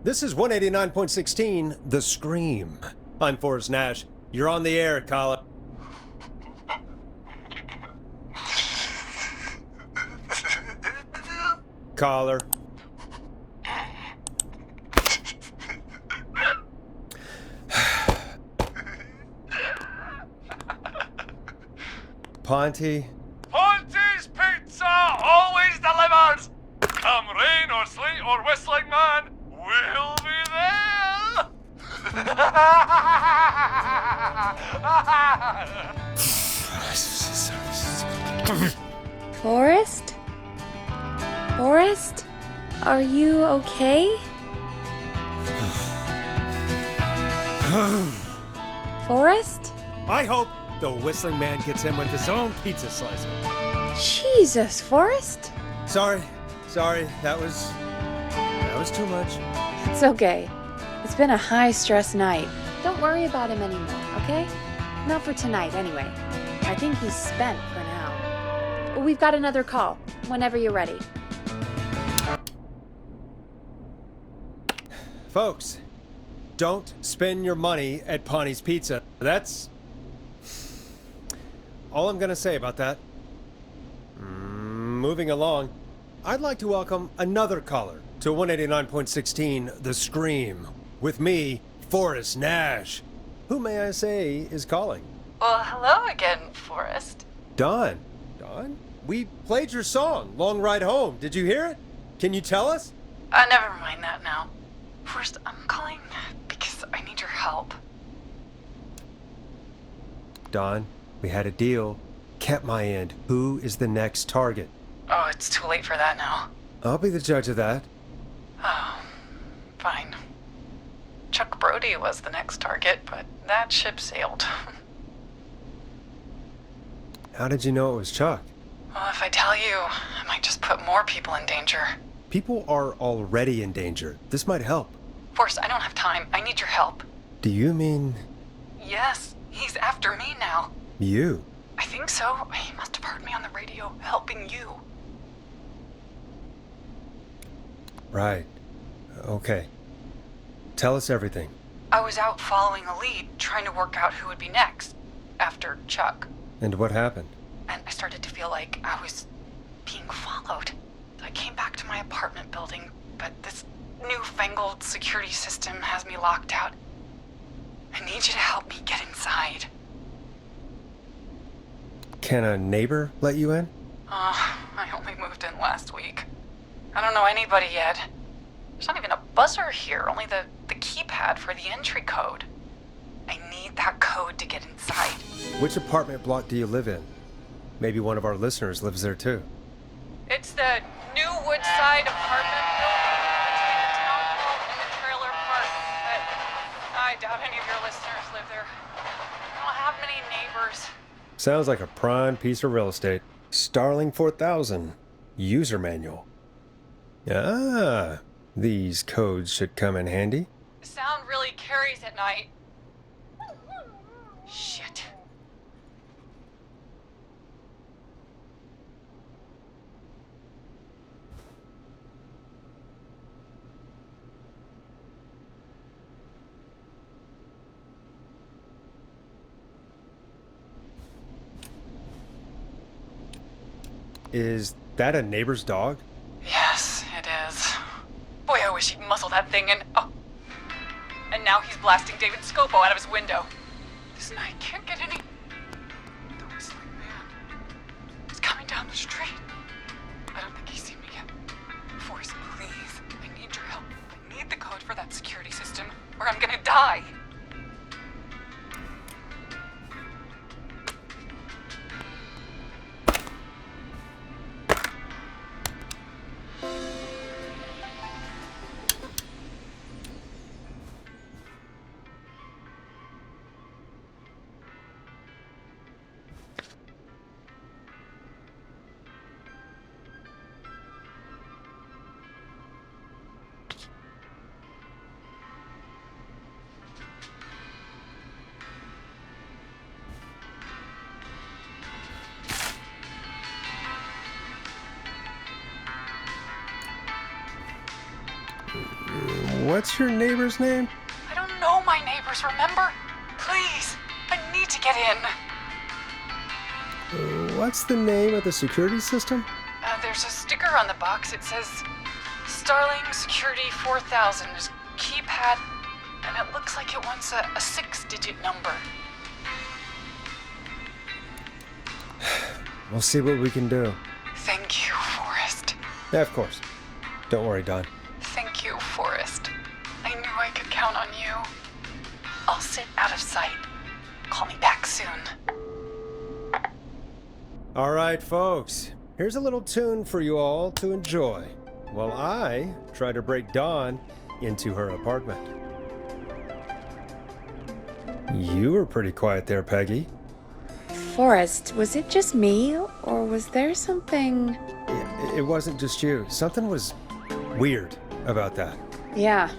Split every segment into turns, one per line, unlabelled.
This is 189.16, The Scream. I'm Forrest Nash. You're on the air, caller. Caller. Ponty.
Ponty's Pizza always delivers! Come rain or sleet or whistling man, we'll be there!
Forrest? Forrest? Are you okay? Forrest?
I hope the Whistling Man gets in with his own pizza slicer.
Jesus, Forrest?
Sorry, that was too much.
It's okay. It's been a high-stress night. Don't worry about him anymore, okay? Not for tonight, anyway. I think he's spent for now. We've got another call, whenever you're ready.
Folks, don't spend your money at Ponty's Pizza. That's all I'm gonna say about that. Moving along, I'd like to welcome another caller to 189.16 The Scream. With me, Forrest Nash. Who may I say is calling?
Well, hello again, Forrest.
Don. Don? We played your song, Long Ride Home. Did you hear it? Can you tell us?
Never mind that now. Forrest, I'm calling because I need your help.
Don, we had a deal. Kept my end. Who is the next target?
Oh, it's too late for that now.
I'll be the judge of that.
Oh, fine. Chuck Brody was the next target, but that ship sailed.
How did you know it was Chuck?
Well, if I tell you, I might just put more people in danger.
People are already in danger. This might help.
Forrest, I don't have time. I need your help.
Do you mean
Yes, he's after me now.
you?
I think so. He must have heard me on the radio helping you.
Right. Okay. Tell us everything.
I was out following a lead, trying to work out who would be next, after Chuck.
And what happened?
And I started to feel like I was being followed. I came back to my apartment building, but this newfangled security system has me locked out. I need you to help me get inside.
Can a neighbor let you in?
I only moved in last week. I don't know anybody yet. There's not even a buzzer here, only the keypad for the entry code. I need that code to get inside.
Which apartment block do you live in? Maybe one of our listeners lives there too.
It's the New Woodside apartment building between the town hall and the trailer park. But I doubt any of your listeners live there. I don't have many neighbors.
Sounds like a prime piece of real estate. Starling 4000. User manual. Ah, these codes should come in handy.
The sound really carries at night. Shit.
Is that a neighbor's dog?
Yes, it is. Boy, I wish he'd muzzle that thing and... Oh. And now he's blasting David Scopo out of his window. This night can't get any... The Whistling Man. He's coming down the street. I don't think he's seen me yet. Forrest, please. I need your help. I need the code for that security system, or I'm gonna die.
What's your neighbor's name?
I don't know my neighbors, remember? Please, I need to get in.
What's the name of the security system?
There's a sticker on the box. It says Starling Security 4000. There's a keypad, and it looks like it wants a 6-digit number.
We'll see what we can do.
Thank you, Forrest.
Yeah, of course. Don't worry, Dawn.
Thank you, Forrest. I knew I could count on you. I'll sit out of sight. Call me back soon.
All right, folks. Here's a little tune for you all to enjoy while I try to break Dawn into her apartment. You were pretty quiet there, Peggy.
Forrest, was it just me, or was there something...
It wasn't just you. Something was weird about that.
Yeah,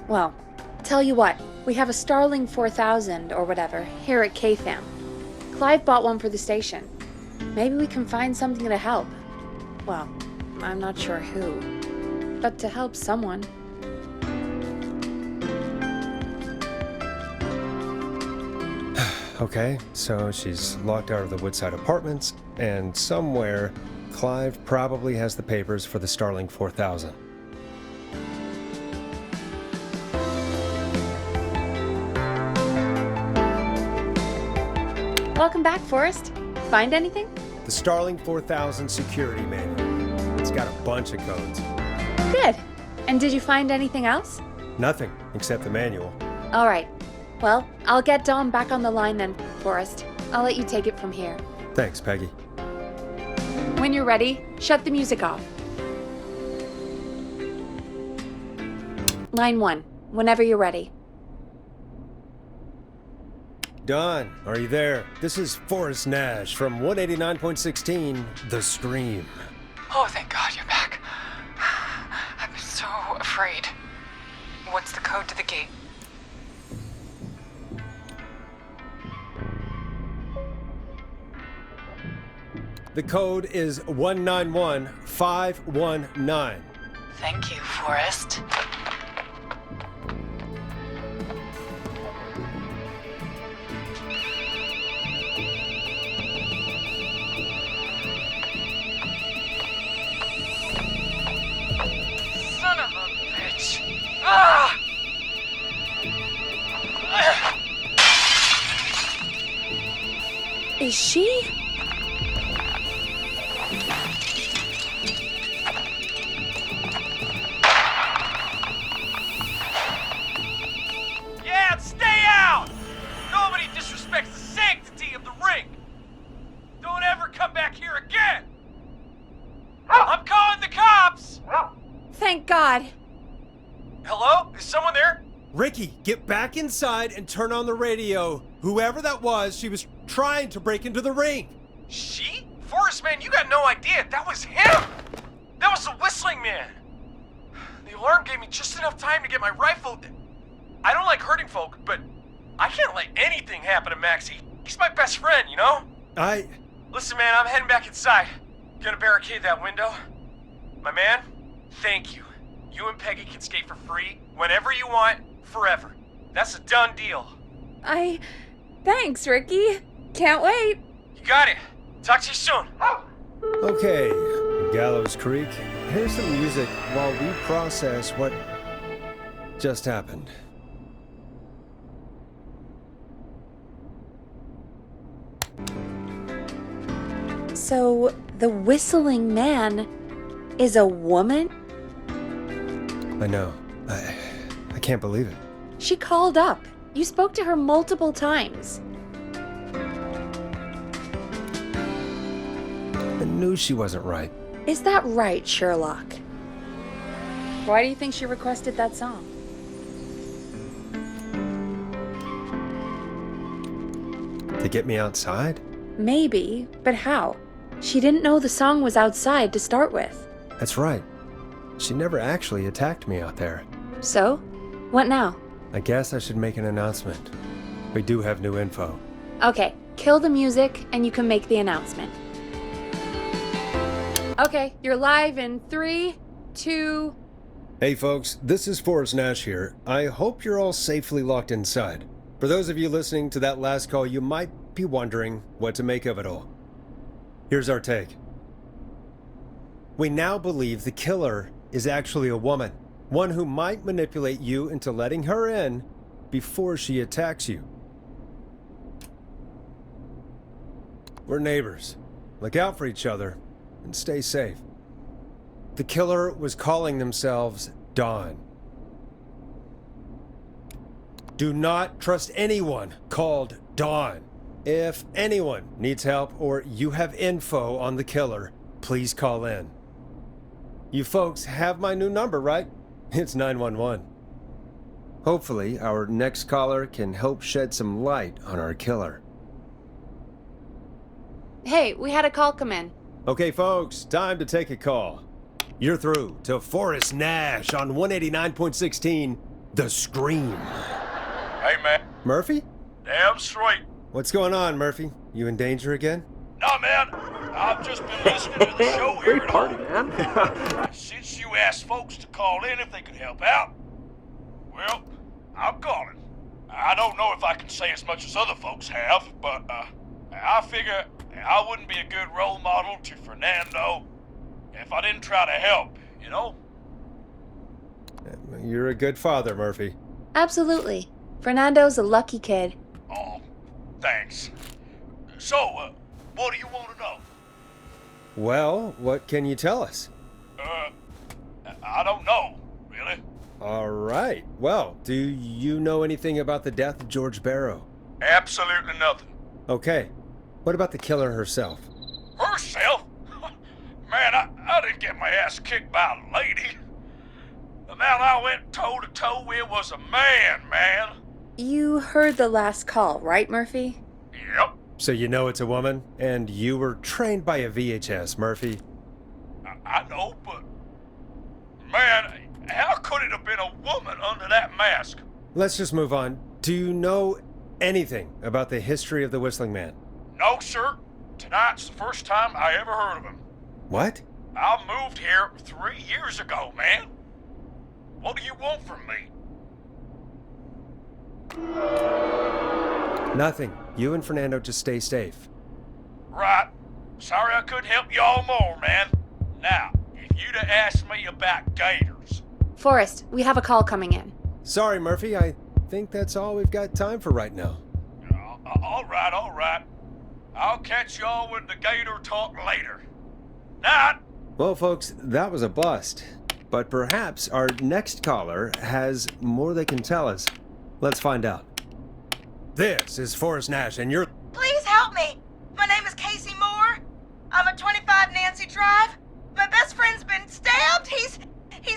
well, tell you what, we have a Starling 4000 or whatever here at KFAM. Clive bought one for the station. Maybe we can find something to help. Well, I'm not sure who, but to help someone.
Okay, so she's locked out of the Woodside Apartments, and somewhere, Clive probably has the papers for the Starling 4000.
Welcome back, Forrest. Find anything?
The Starling 4000 security manual. It's got a bunch of codes.
Good. And did you find anything else?
Nothing except the manual.
All right. Well, I'll get Dawn back on the line then, Forrest. I'll let you take it from here.
Thanks, Peggy.
When you're ready, shut the music off. Line 1, whenever you're ready.
Dawn, are you there? This is Forrest Nash from 189.16, The Scream.
Oh, thank God you're back. I've been so afraid. What's the code to the gate?
The code is 191519.
Thank you, Forrest. Son of a bitch. Ah!
Is she?
Yeah, stay out! Nobody disrespects the sanctity of the ring! Don't ever come back here again! I'm calling the cops!
Thank God.
Hello? Is someone there?
Ricky, get back inside and turn on the radio. Whoever that was, she was trying to break into the ring.
She? Forrest, man, you got no idea. That was him! That was the whistling man! The alarm gave me just enough time to get my rifle. I don't like hurting folk, but I can't let anything happen to Maxie. He's my best friend, you know? Listen, man, I'm heading back inside. Gonna barricade that window. My man, thank you. You and Peggy can skate for free whenever you want, forever. That's a done deal.
Thanks, Ricky. Can't wait.
You got it. Talk to you soon.
Okay, Gallows Creek, here's some music while we process what just happened.
So, the whistling man is a woman?
I know. I can't believe it.
She called up. You spoke to her multiple times.
I knew she wasn't right.
Is that right, Sherlock? Why do you think she requested that song?
To get me outside?
Maybe, but how? She didn't know the song was outside to start with.
That's right. She never actually attacked me out there.
So? What now?
I guess I should make an announcement. We do have new info.
Okay, kill the music and you can make the announcement. Okay, you're live in 3, 2,
Hey folks, this is Forrest Nash here. I hope you're all safely locked inside. For those of you listening to that last call, you might be wondering what to make of it all. Here's our take. We now believe the killer is actually a woman, one who might manipulate you into letting her in before she attacks you. We're neighbors. Look out for each other and stay safe. The killer was calling themselves Dawn. Do not trust anyone called Dawn. If anyone needs help or you have info on the killer, please call in. You folks have my new number, right? It's 911. Hopefully, our next caller can help shed some light on our killer.
Hey, we had a call come in.
Okay, folks, time to take a call. You're through to Forrest Nash on 189.16, The Scream.
Hey, man.
Murphy?
Damn straight.
What's going on, Murphy? You in danger again?
Nah, man. I've just been listening to the show here at home.
man.
Since you asked folks to call in if they could help out, well, I'm calling. I don't know if I can say as much as other folks have, but I figure I wouldn't be a good role model to Fernando if I didn't try to help, you know?
You're a good father, Murphy.
Absolutely. Fernando's a lucky kid.
Oh, thanks. So, what do you want to know?
Well, what can you tell us?
I don't know, really.
All right. Well, do you know anything about the death of George Barrow?
Absolutely nothing.
Okay. What about the killer herself?
Herself? Man, I didn't get my ass kicked by a lady. The man I went toe-to-toe with was a man.
You heard the last call, right, Murphy?
Yep.
So you know it's a woman, and you were trained by a VHS, Murphy.
I know, but... Man, how could it have been a woman under that mask?
Let's just move on. Do you know anything about the history of the Whistling Man?
No, sir. Tonight's the first time I ever heard of him.
What?
I moved here 3 years ago, man. What do you want from me?
Nothing. You and Fernando just stay safe.
Right. Sorry I couldn't help you all more, man. Now, if you'd have asked me about gators...
Forrest, we have a call coming in.
Sorry, Murphy. I think that's all we've got time for right now.
All right. I'll catch y'all with the gator talk later. Night.
Well, folks, that was a bust. But perhaps our next caller has more they can tell us. Let's find out. This is Forrest Nash, and you're...
Please help me. My name is Casey Moore. I'm at 25 Nancy Drive. My best friend's been stabbed. He's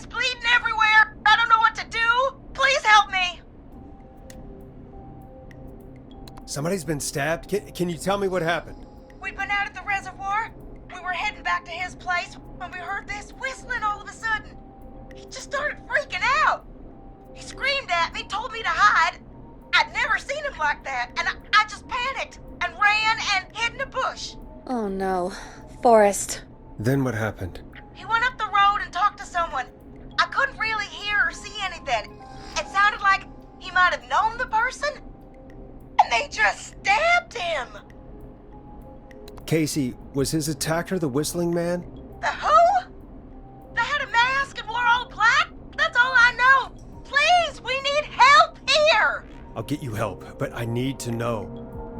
bleeding everywhere. I don't know what to do. Please help me.
Somebody's been stabbed? Can you tell me what happened?
We'd been out at the reservoir. We were heading back to his place when we heard this whistling all of a sudden. He just started freaking out. He screamed at me, told me to hide. I'd never seen him like that, and I just panicked and ran and hid in a bush.
Oh no. Forrest.
Then what happened?
He went up the road and talked to someone. I couldn't really hear or see anything. It sounded like he might have known the person, and they just stabbed him.
Casey, was his attacker the Whistling Man?
The who? They had a mask and wore all black? That's all I know. Please, we need help here.
I'll get you help, but I need to know.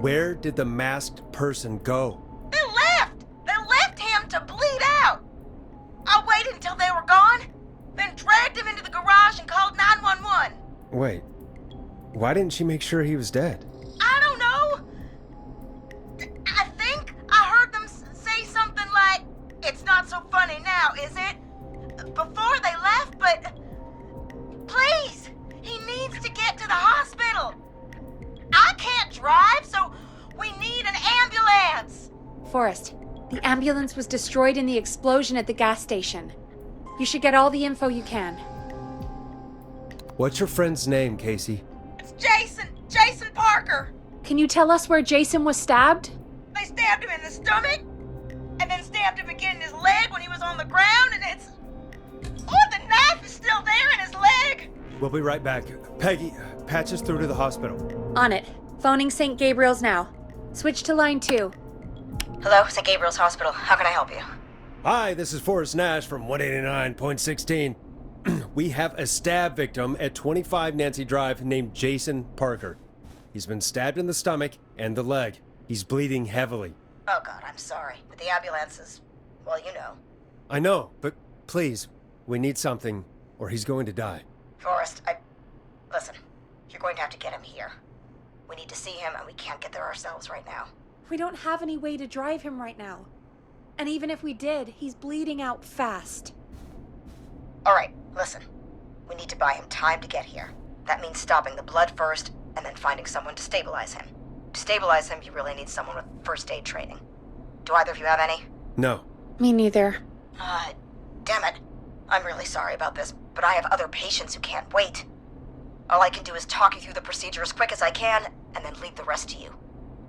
Where did the masked person go?
They left. They left him to bleed out. I waited until they were gone, then dragged him into the garage and called 911.
Wait, why didn't she make sure he was dead?
I don't know. I think I heard them say something like, "It's not so funny now, is it?" before they left, but please, he needs to get to the hospital. I can't drive, so we need an ambulance.
Forrest, the ambulance was destroyed in the explosion at the gas station. You should get all the info you can.
What's your friend's name, Casey?
It's Jason Parker.
Can you tell us where Jason was stabbed?
They stabbed him in the stomach, and then stabbed him again in his leg when he was on the ground, and it's... Oh, the knife is still still there in his leg?
We'll be right back. Peggy, patch us through to the hospital.
On it. Phoning St. Gabriel's now. Switch to line 2.
Hello, St. Gabriel's Hospital. How can I help you?
Hi, this is Forrest Nash from 189.16. We have a stab victim at 25 Nancy Drive named Jason Parker. He's been stabbed in the stomach and the leg. He's bleeding heavily.
Oh God, I'm sorry. But the ambulance is, well, you know.
I know, but please, we need something, or he's going to die.
Forrest, listen, you're going to have to get him here. We need to see him, and we can't get there ourselves right now.
We don't have any way to drive him right now. And even if we did, he's bleeding out fast.
All right, listen. We need to buy him time to get here. That means stopping the blood first, and then finding someone to stabilize him. To stabilize him, you really need someone with first aid training. Do either of you have any?
No.
Me neither.
Damn it. I'm really sorry about this, but I have other patients who can't wait. All I can do is talk you through the procedure as quick as I can, and then leave the rest to you.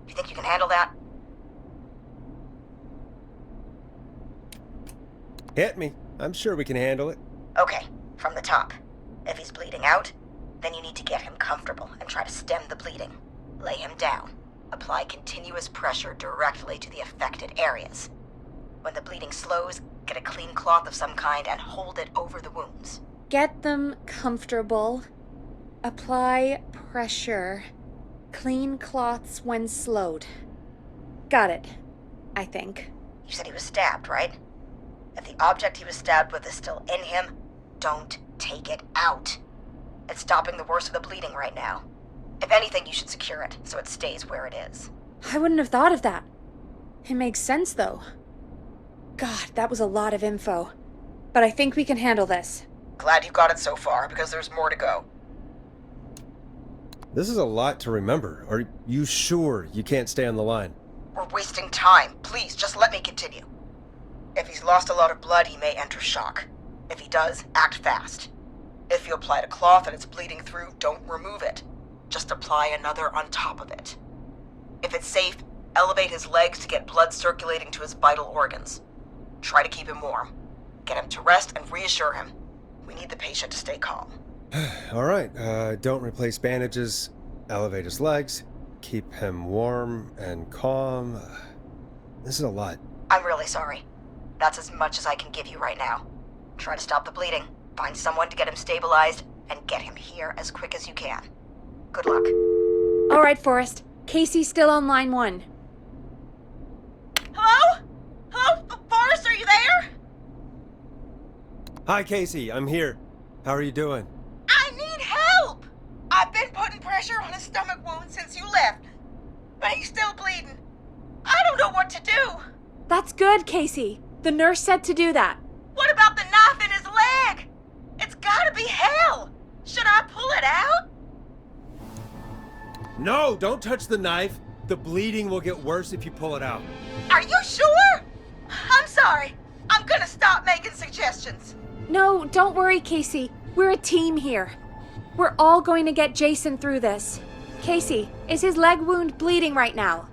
You think you can handle that?
Hit me. I'm sure we can handle it.
Okay, from the top. If he's bleeding out, then you need to get him comfortable and try to stem the bleeding. Lay him down. Apply continuous pressure directly to the affected areas. When the bleeding slows, get a clean cloth of some kind and hold it over the wounds.
Get them comfortable. Apply pressure. Clean cloths when slowed. Got it. I think.
You said he was stabbed, right? If the object he was stabbed with is still in him, don't take it out. It's stopping the worst of the bleeding right now. If anything, you should secure it so it stays where it is.
I wouldn't have thought of that. It makes sense, though. God, that was a lot of info. But I think we can handle this.
Glad you got it so far, because there's more to go.
This is a lot to remember. Are you sure you can't stay on the line?
We're wasting time. Please, just let me continue. If he's lost a lot of blood, he may enter shock. If he does, act fast. If you applied a cloth and it's bleeding through, don't remove it. Just apply another on top of it. If it's safe, elevate his legs to get blood circulating to his vital organs. Try to keep him warm. Get him to rest and reassure him. We need the patient to stay calm.
All right, don't replace bandages. Elevate his legs. Keep him warm and calm. This is a lot.
I'm really sorry. That's as much as I can give you right now. Try to stop the bleeding. Find someone to get him stabilized, and get him here as quick as you can. Good luck.
All right, Forrest. Casey's still on line 1.
Hello? Hello? Forrest, are you there?
Hi, Casey. I'm here. How are you doing?
I need help! I've been putting pressure on his stomach wound since you left, but he's still bleeding. I don't know what to do.
That's good, Casey. The nurse said to do that.
What about the knife in his leg? It's gotta be hell. Should I pull it out?
No, don't touch the knife. The bleeding will get worse if you pull it out.
Are you sure? I'm sorry. I'm gonna stop making suggestions.
No, don't worry, Casey. We're a team here. We're all going to get Jason through this. Casey, is his leg wound bleeding right now?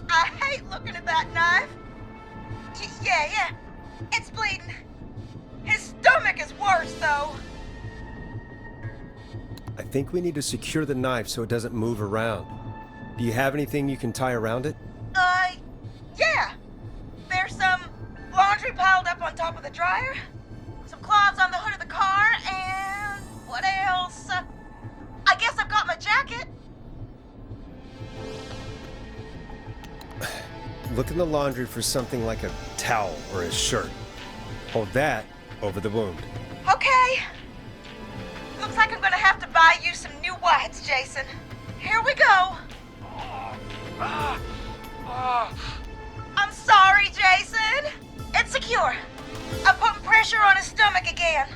I hate looking at that knife. Yeah. It's bleeding. His stomach is worse, though.
I think we need to secure the knife so it doesn't move around. Do you have anything you can tie around it?
Yeah. There's some laundry piled up on top of the dryer, some cloths on the hood of the car, and what else? I guess I've got my jacket.
Look in the laundry for something like a towel or a shirt. Hold that over the wound.
Okay. Looks like I'm gonna have to buy you some new whites, Jason. Here we go. I'm sorry, Jason. It's secure. I'm putting pressure on his stomach again.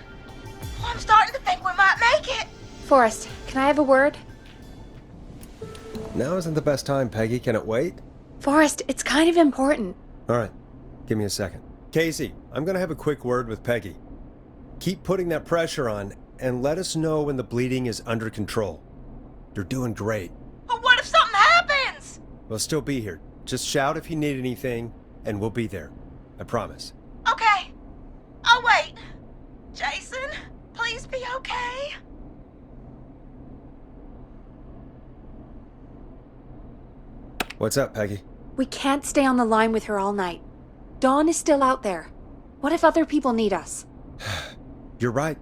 Oh, I'm starting to think we might make it.
Forrest, can I have a word?
Now isn't the best time, Peggy. Can it wait?
Forrest, it's kind of important.
All right, give me a second. Casey, I'm gonna have a quick word with Peggy. Keep putting that pressure on and let us know when the bleeding is under control. You're doing great.
But what if something happens?
We'll still be here. Just shout if you need anything, and we'll be there. I promise.
Okay. I'll wait. Jason?
What's up, Peggy?
We can't stay on the line with her all night. Dawn is still out there. What if other people need us?
You're right.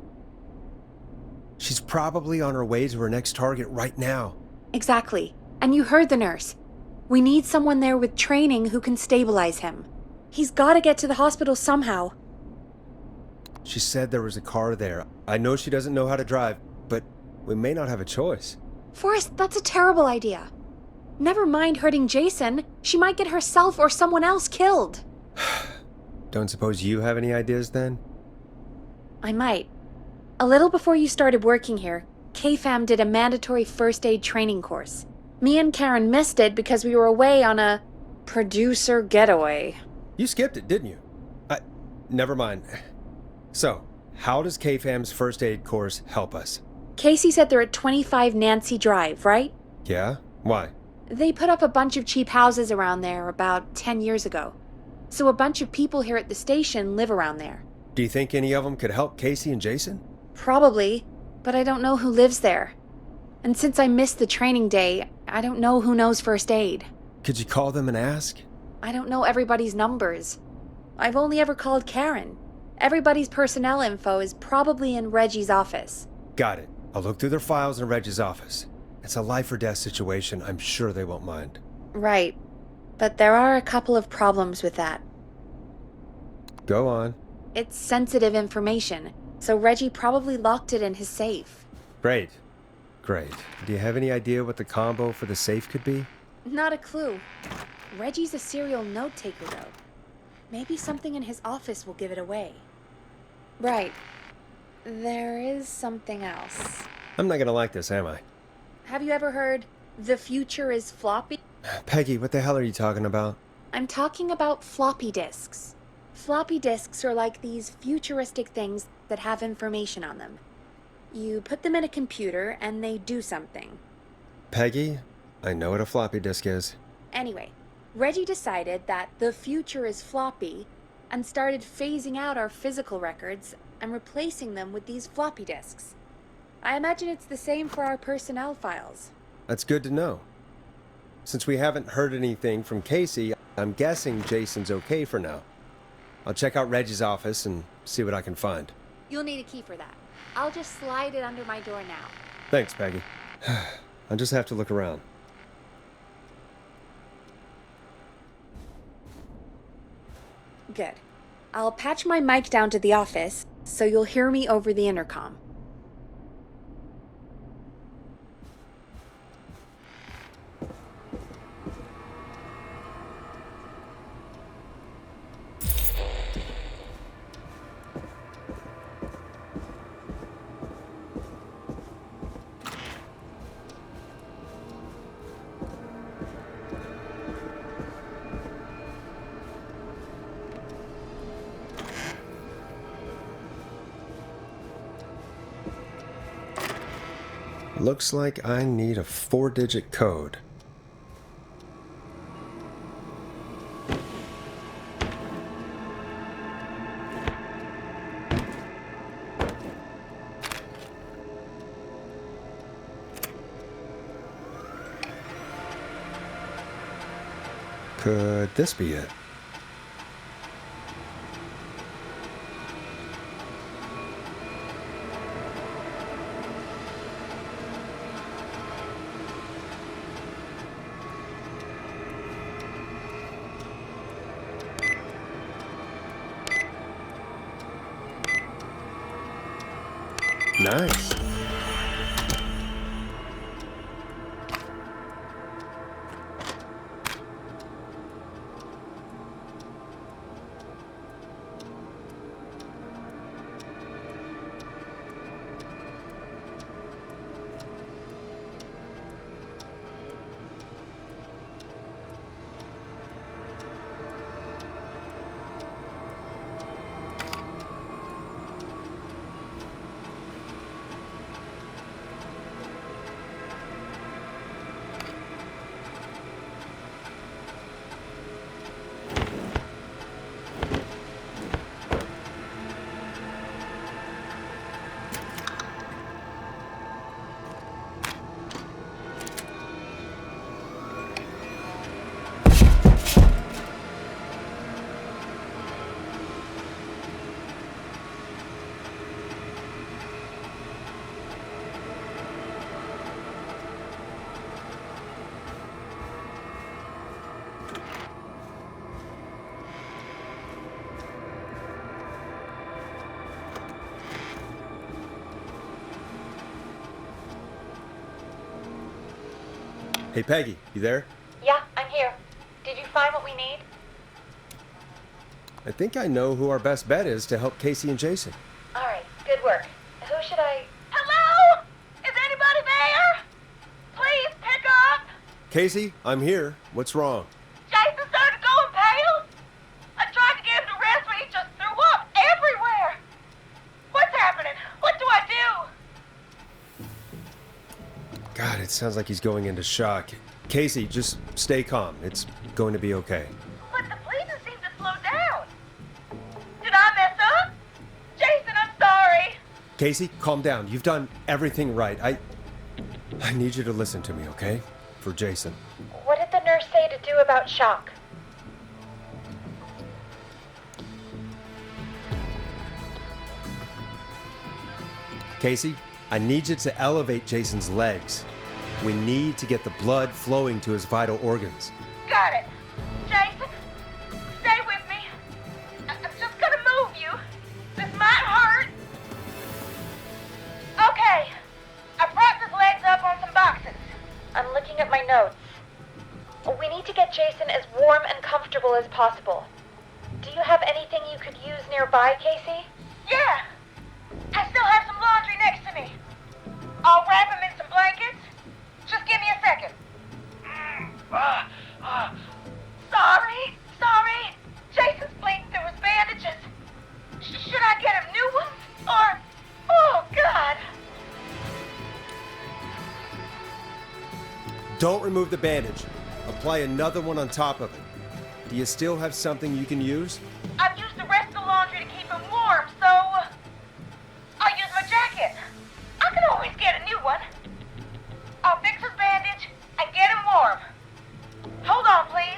She's probably on her way to her next target right now.
Exactly. And you heard the nurse. We need someone there with training who can stabilize him. He's gotta get to the hospital somehow.
She said there was a car there. I know she doesn't know how to drive, but we may not have a choice.
Forrest, that's a terrible idea. Never mind hurting Jason. She might get herself or someone else killed.
Don't suppose you have any ideas then?
I might. A little before you started working here, KFAM did a mandatory first aid training course. Me and Karen missed it because we were away on a producer getaway.
You skipped it, didn't you? Never mind. So, how does KFAM's first aid course help us?
Casey said they're at 25 Nancy Drive, right?
Yeah? Why?
They put up a bunch of cheap houses around there about 10 years ago. So a bunch of people here at the station live around there.
Do you think any of them could help Casey and Jason?
Probably, but I don't know who lives there. And since I missed the training day, I don't know who knows first aid.
Could you call them and ask?
I don't know everybody's numbers. I've only ever called Karen. Everybody's personnel info is probably in Reggie's office.
Got it. I'll look through their files in Reggie's office. It's a life or death situation. I'm sure they won't mind.
Right. But there are a couple of problems with that.
Go on.
It's sensitive information, so Reggie probably locked it in his safe.
Great. Great. Do you have any idea what the combo for the safe could be?
Not a clue. Reggie's a serial note-taker, though. Maybe something in his office will give it away. Right. There is something else.
I'm not gonna like this, am I?
Have you ever heard, the future is floppy?
Peggy, what the hell are you talking about?
I'm talking about floppy disks. Floppy disks are like these futuristic things that have information on them. You put them in a computer and they do something.
Peggy, I know what a floppy disk is.
Anyway, Reggie decided that the future is floppy and started phasing out our physical records and replacing them with these floppy disks. I imagine it's the same for our personnel files.
That's good to know. Since we haven't heard anything from Casey, I'm guessing Jason's okay for now. I'll check out Reggie's office and see what I can find.
You'll need a key for that. I'll just slide it under my door now.
Thanks, Peggy. I'll just have to look around.
Good. I'll patch my mic down to the office, so you'll hear me over the intercom.
Looks like I need a 4-digit code. Could this be it? Nice. Hey, Peggy, you there?
Yeah, I'm here. Did you find what we need?
I think I know who our best bet is to help Casey and Jason.
All right, good work. Who should I...
Hello? Is anybody there? Please pick up.
Casey, I'm here. What's wrong?
Jason started going pale. I tried to get him to rest, but he just threw up everywhere. What's happening? What do I do?
God, it sounds like he's going into shock. Casey, just stay calm. It's going to be okay.
But the breathing seemed to slow down. Did I mess up? Jason, I'm sorry.
Casey, calm down. You've done everything right. I need you to listen to me, okay? For Jason.
What did the nurse say to do about shock?
Casey, I need you to elevate Jason's legs. We need to get the blood flowing to his vital organs.
Got it. Jason, stay with me. I'm just gonna move you. This might hurt. Okay. I propped his legs up on some boxes.
I'm looking at my notes. We need to get Jason as warm and comfortable as possible. Do you have anything you could use nearby, Casey?
Yeah. I still have some laundry next to me. I'll wrap him in some blankets. Just give me a second. Sorry. Jason's bleeding through his bandages. Should I get him new ones? Or... Oh, God.
Don't remove the bandage. Apply another one on top of it. Do you still have something you can use?
I've used the rest of the laundry to keep him warm, so... I'll use my jacket. I can always get a new one. I'll fix his bandage and get him warm. Hold on, please.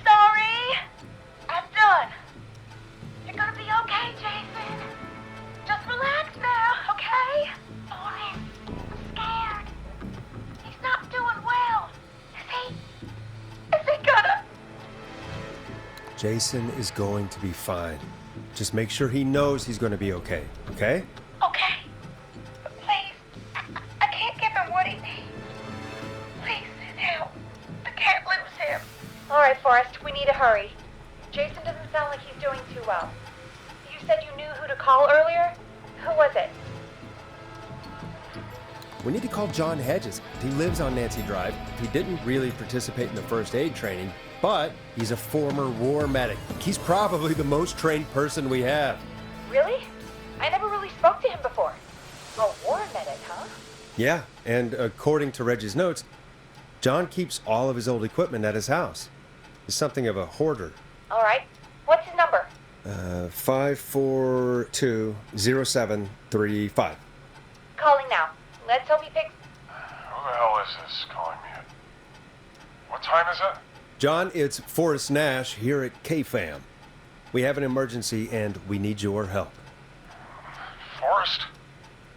Sorry. I'm done. You're gonna be okay, Jason. Just relax now, okay? Boy, I'm scared. He's not doing well. Is he gonna...
Jason is going to be fine. Just make sure he knows he's going to be okay, okay?
Okay. But please, I can't give him what he needs. Please send help. I can't lose him.
All right, Forrest, we need to hurry. Jason doesn't sound like he's doing too well. You said you knew who to call earlier? Who was it?
We need to call John Hedges. He lives on Nancy Drive. He didn't really participate in the first aid training, but he's a former war medic. He's probably the most trained person we have.
Really? I never really spoke to him before. A war medic, huh?
Yeah, and according to Reggie's notes, John keeps all of his old equipment at his house. He's something of a hoarder.
All right. What's his number?
5420735.
Calling now. Let's hope he picks...
Who the hell is this calling me? What time is it?
John, it's Forrest Nash here at KFAM. We have an emergency and we need your help.
Forrest,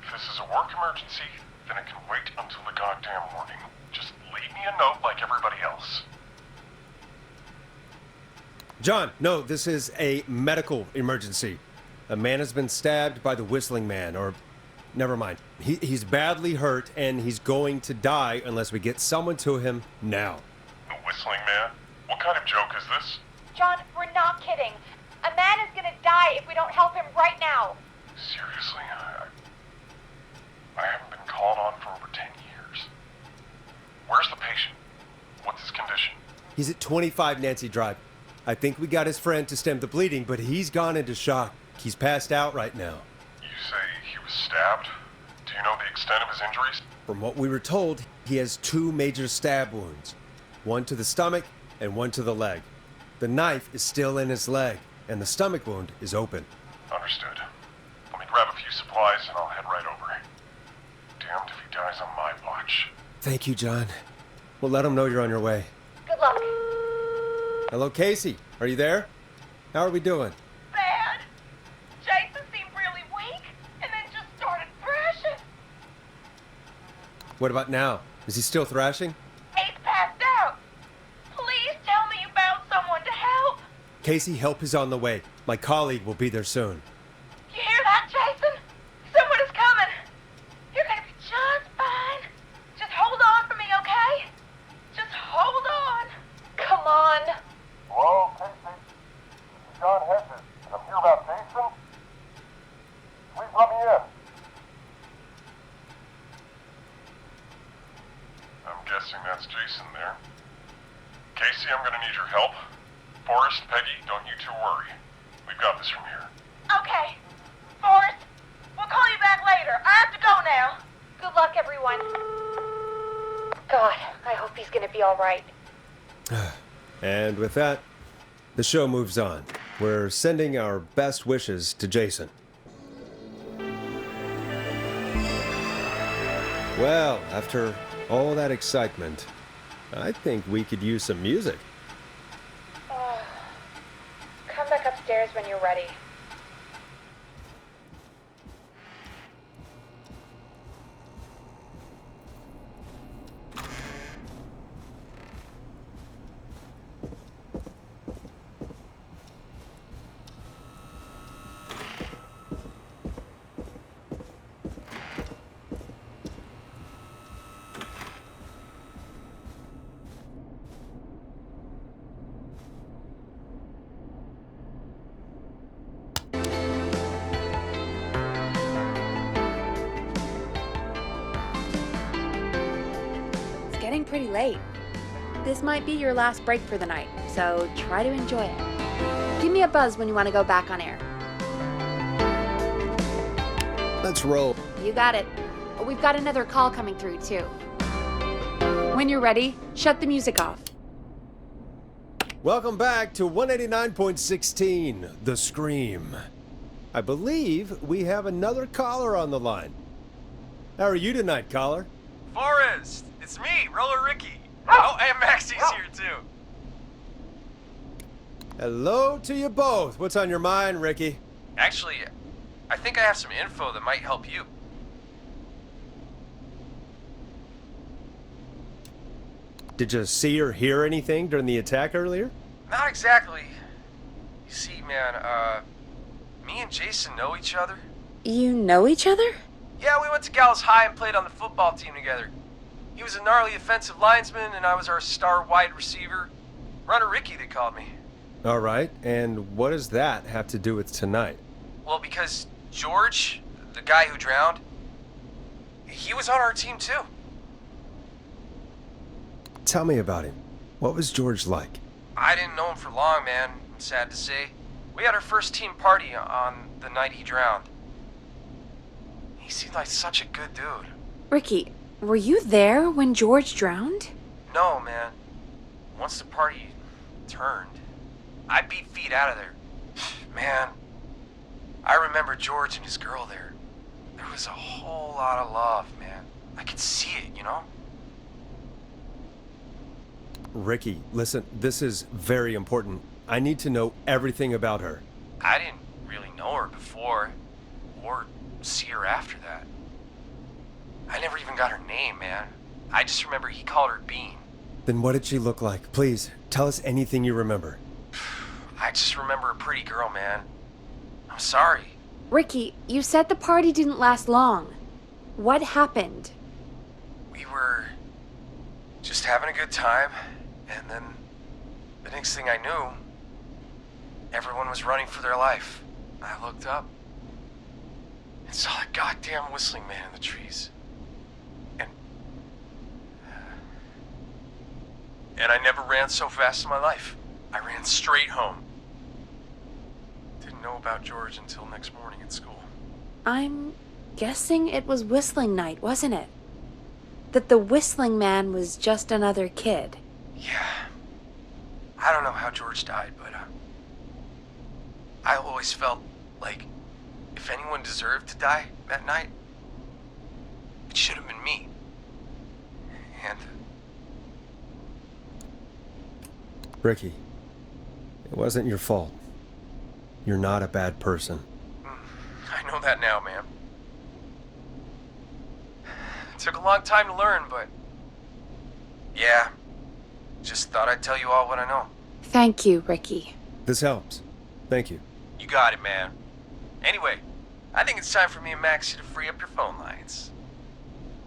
if this is a work emergency, then it can wait until the goddamn morning. Just leave me a note like everybody else.
John, no, this is a medical emergency. A man has been stabbed by the Whistling Man, or... Never mind. He's badly hurt and he's going to die unless we get someone to him now.
The Whistling Man? What kind of joke is this?
John, we're not kidding. A man is gonna die if we don't help him right now.
Seriously, I haven't been called on for over 10 years. Where's the patient? What's his condition?
He's at 25 Nancy Drive. I think we got his friend to stem the bleeding, but he's gone into shock. He's passed out right now.
You say he was stabbed? Do you know the extent of his injuries?
From what we were told, he has 2 major stab wounds. One to the stomach and one to the leg. The knife is still in his leg, and the stomach wound is open.
Understood. Let me grab a few supplies and I'll head right over. Damned if he dies on my watch.
Thank you, John. We'll let him know you're on your way.
Good luck.
Hello, Casey. Are you there? How are we doing?
Bad. Jason seemed really weak and then just started thrashing.
What about now? Is he still thrashing?
He's passed out. Please tell me you found someone to help.
Casey, help is on the way. My colleague will be there soon.
You hear that, Jason?
Peggy, don't you two worry. We've got this from here.
Okay. Forrest, we'll call you back later. I have to go now.
Good luck, everyone. God, I hope he's gonna be all right.
And with that, the show moves on. We're sending our best wishes to Jason. Well, after all that excitement, I think we could use some music.
Come back upstairs when you're ready. Getting pretty late. This might be your last break for the night, so try to enjoy it. Give me a buzz when you want to go back on air.
Let's roll.
You got it. We've got another call coming through, too. When you're ready, shut the music off.
Welcome back to 189.16, The Scream. I believe we have another caller on the line. How are you tonight, caller?
Forrest, it's me, Roller Ricky. Oh, and Maxie's here too.
Hello to you both. What's on your mind, Ricky?
Actually, I think I have some info that might help you.
Did you see or hear anything during the attack earlier?
Not exactly. You see, man, me and Jason know each other.
You know each other?
Yeah, we went to Gallows High and played on the football team together. He was a gnarly offensive lineman, and I was our star wide receiver. Runner Ricky, they called me.
All right, and what does that have to do with tonight?
Well, because George, the guy who drowned, he was on our team too.
Tell me about him. What was George like?
I didn't know him for long, man, sad to say. We had our first team party on the night he drowned. He seemed like such a good dude.
Ricky, were you there when George drowned?
No, man. Once the party turned, I beat feet out of there. Man, I remember George and his girl there. There was a whole lot of love, man. I could see it, you know?
Ricky, listen, this is very important. I need to know everything about her.
I didn't really know her before, or see her after that. I never even got her name, man. I just remember he called her Bean.
Then what did she look like? Please, tell us anything you remember.
I just remember a pretty girl, man. I'm sorry.
Ricky, you said the party didn't last long. What happened?
We were just having a good time, and then the next thing I knew, everyone was running for their life. I looked up and saw that goddamn whistling man in the trees. And I never ran so fast in my life. I ran straight home. Didn't know about George until next morning at school.
I'm guessing it was whistling night, wasn't it? That the whistling man was just another kid.
Yeah. I don't know how George died, but I always felt like if anyone deserved to die that night, it should have been me. And
Ricky, it wasn't your fault. You're not a bad person.
I know that now, man. It took a long time to learn, but yeah, just thought I'd tell you all what I know.
Thank you, Ricky.
This helps. Thank you.
You got it, man. Anyway, I think it's time for me and Maxie to free up your phone lines.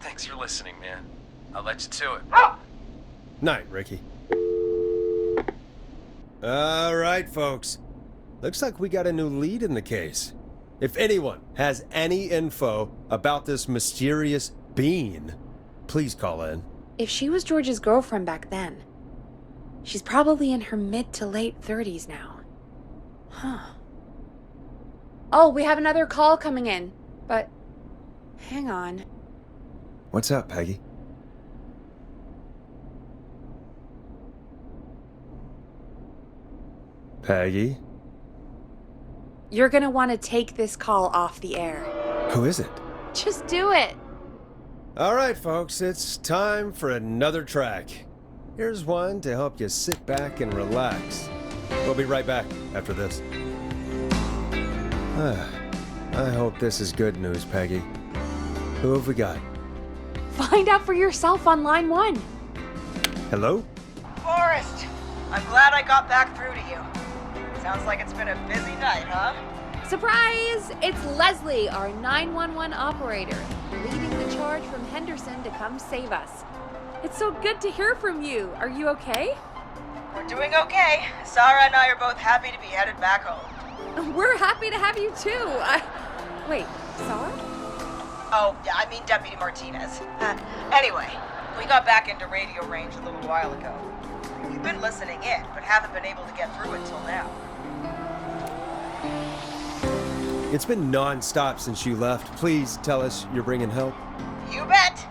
Thanks for listening, man. I'll let you to it.
Night, Ricky. All right, folks. Looks like we got a new lead in the case. If anyone has any info about this mysterious being, please call in.
If she was George's girlfriend back then, she's probably in her mid to late 30s now. Huh. Oh, we have another call coming in. But hang on.
What's up, Peggy? Peggy?
You're gonna want to take this call off the air.
Who is it?
Just do it.
All right, folks, it's time for another track. Here's one to help you sit back and relax. We'll be right back after this. I hope this is good news, Peggy. Who have we got?
Find out for yourself on line 1.
Hello?
Forrest, I'm glad I got back through to you. Sounds like it's been a busy night, huh?
Surprise! It's Leslie, our 911 operator, leading the charge from Henderson to come save us. It's so good to hear from you. Are you okay?
We're doing okay. Sarah and I are both happy to be headed back home.
We're happy to have you too. Wait, Sarah?
Oh, yeah, I mean Deputy Martinez. Anyway, we got back into radio range a little while ago. We've been listening in, but haven't been able to get through until now.
It's been non-stop since you left. Please tell us you're bringing help.
You bet!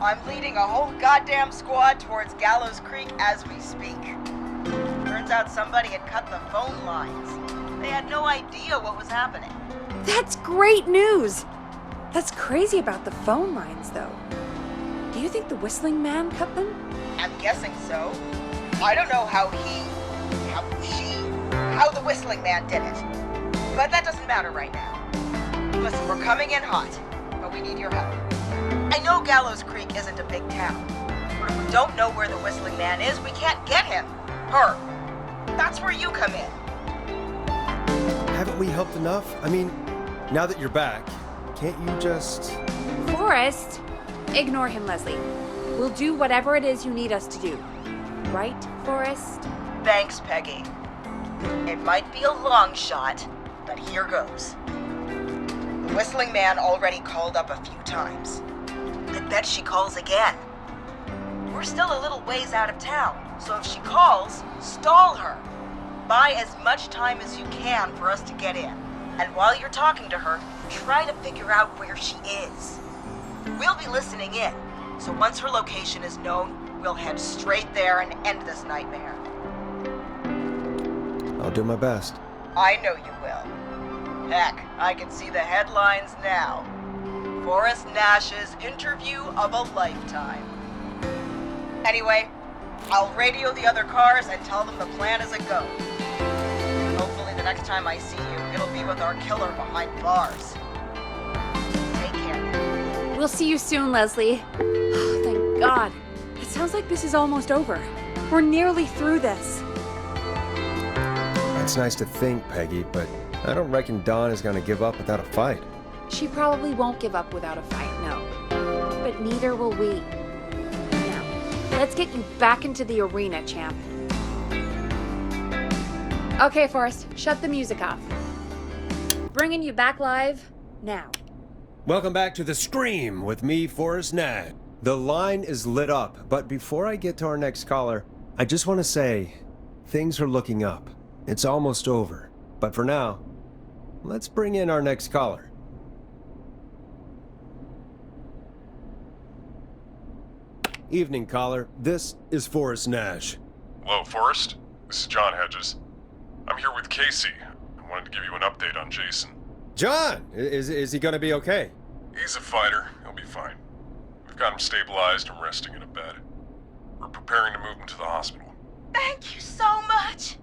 I'm leading a whole goddamn squad towards Gallows Creek as we speak. Turns out somebody had cut the phone lines. They had no idea what was happening.
That's great news. That's crazy about the phone lines, though. Do you think the Whistling Man cut them?
I'm guessing so. I don't know how the Whistling Man did it. But that doesn't matter right now. Listen, we're coming in hot, but we need your help. I know Gallows Creek isn't a big town, but if we don't know where the Whistling Man is, we can't get him. Her. That's where you come in.
Haven't we helped enough? I mean, now that you're back, can't you just...
Forrest, ignore him, Leslie. We'll do whatever it is you need us to do. Right, Forrest?
Thanks, Peggy. It might be a long shot, but here goes. The Whistling Man already called up a few times. I bet she calls again. We're still a little ways out of town, so if she calls, stall her. Buy as much time as you can for us to get in. And while you're talking to her, try to figure out where she is. We'll be listening in, so once her location is known, we'll head straight there and end this nightmare.
I'll do my best.
I know you will. Heck, I can see the headlines now. Forrest Nash's interview of a lifetime. Anyway, I'll radio the other cars and tell them the plan is a go. Hopefully the next time I see you, it'll be with our killer behind bars. Take care.
We'll see you soon, Leslie. Oh, thank God. It sounds like this is almost over. We're nearly through this.
That's nice to think, Peggy, but I don't reckon Dawn is gonna give up without a fight.
She probably won't give up without a fight, no. But neither will we. Now, let's get you back into the arena, champ. Okay, Forrest, shut the music off. Bringing you back live now.
Welcome back to The Scream with me, Forrest Nash. The line is lit up, but before I get to our next caller, I just want to say, things are looking up. It's almost over. But for now, let's bring in our next caller. Evening, caller. This is Forrest Nash.
Hello, Forrest. This is John Hedges. I'm here with Casey. I wanted to give you an update on Jason.
John! Is he gonna be okay?
He's a fighter. He'll be fine. We've got him stabilized and resting in a bed. We're preparing to move him to the hospital.
Thank you so much.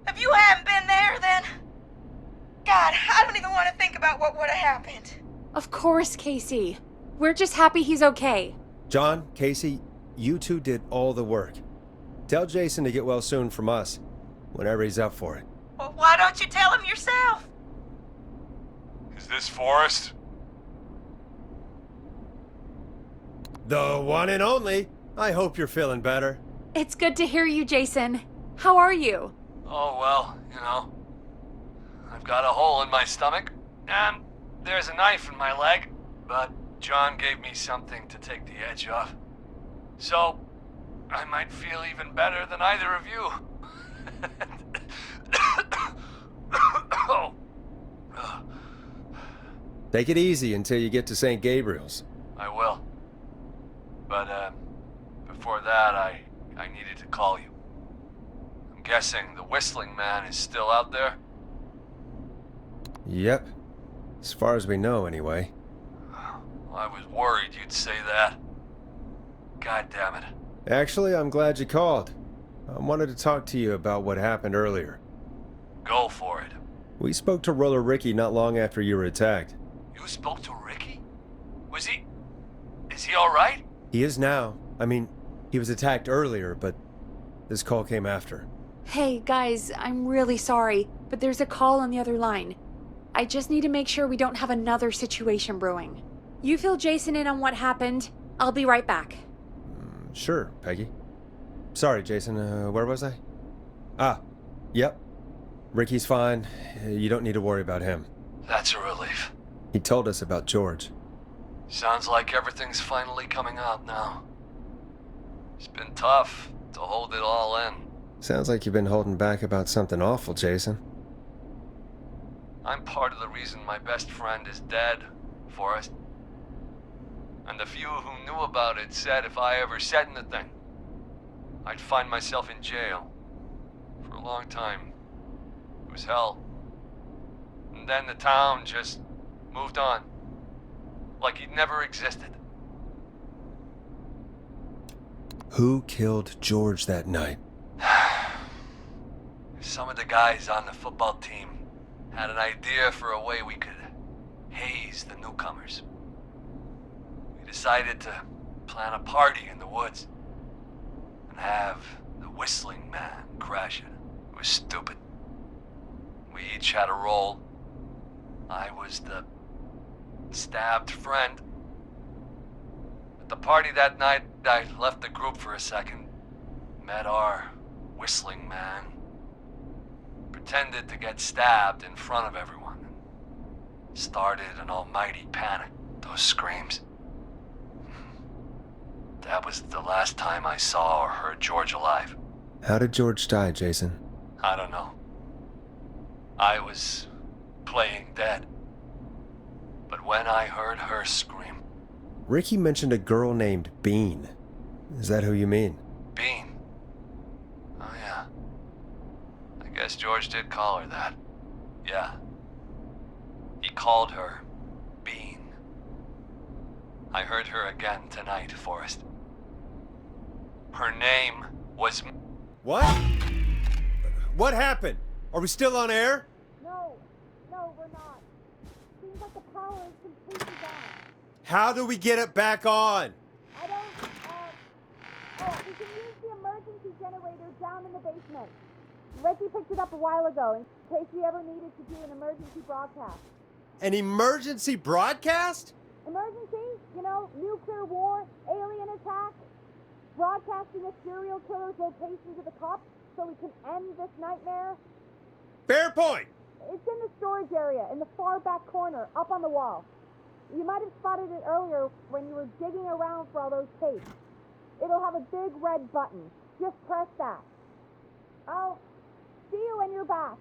If you hadn't been there, then... God, I don't even want to think about what would have happened.
Of course, Casey. We're just happy he's okay.
John, Casey, you two did all the work. Tell Jason to get well soon from us, whenever he's up for it.
Well, why don't you tell him yourself?
Is this Forrest?
The one and only. I hope you're feeling better.
It's good to hear you, Jason. How are you?
Oh, well, you know. I've got a hole in my stomach, and there's a knife in my leg, but John gave me something to take the edge off. So, I might feel even better than either of you.
Take it easy until you get to St. Gabriel's.
I will. But, before that, I needed to call you. I'm guessing the Whistling Man is still out there?
Yep. As far as we know, anyway.
I was worried you'd say that. God damn it.
Actually, I'm glad you called. I wanted to talk to you about what happened earlier.
Go for it.
We spoke to Roller Ricky not long after you were attacked.
You spoke to Ricky? Is he alright?
He is now. I mean, he was attacked earlier, but this call came after.
Hey, guys, I'm really sorry, but there's a call on the other line. I just need to make sure we don't have another situation brewing. You fill Jason in on what happened. I'll be right back.
Sure, Peggy. Sorry, Jason, where was I? Yep. Ricky's fine. You don't need to worry about him.
That's a relief.
He told us about George.
Sounds like everything's finally coming out now. It's been tough to hold it all in.
Sounds like you've been holding back about something awful, Jason.
I'm part of the reason my best friend is dead, Forrest. And the few who knew about it said if I ever said anything, I'd find myself in jail. For a long time. It was hell. And then the town just moved on. Like he'd never existed.
Who killed George that night?
Some of the guys on the football team had an idea for a way we could haze the newcomers. We decided to plan a party in the woods and have the Whistling Man crash it. It was stupid. We each had a role. I was the stabbed friend. At the party that night, I left the group for a second, met our Whistling Man, pretended to get stabbed in front of everyone, started an almighty panic. Those screams. That was the last time I saw or heard George alive.
How did George die, Jason?
I don't know. I was playing dead. But when I heard her scream...
Ricky mentioned a girl named Bean. Is that who you mean?
Bean? Oh yeah. I guess George did call her that. Yeah. He called her Bean. I heard her again tonight, Forrest. Her name was...
What? What happened? Are we still on air?
No, we're not. Seems like the power is completely gone.
How do we get it back on?
I don't, we can use the emergency generator down in the basement. Ricky picked it up a while ago in case we ever needed to do an emergency broadcast.
An emergency broadcast?
Emergency? You know, nuclear war, alien attack, broadcasting a serial killer's location to the cops so we can end this nightmare.
Fair point!
It's in the storage area, in the far back corner, up on the wall. You might have spotted it earlier when you were digging around for all those tapes. It'll have a big red button. Just press that. I'll see you when you're back.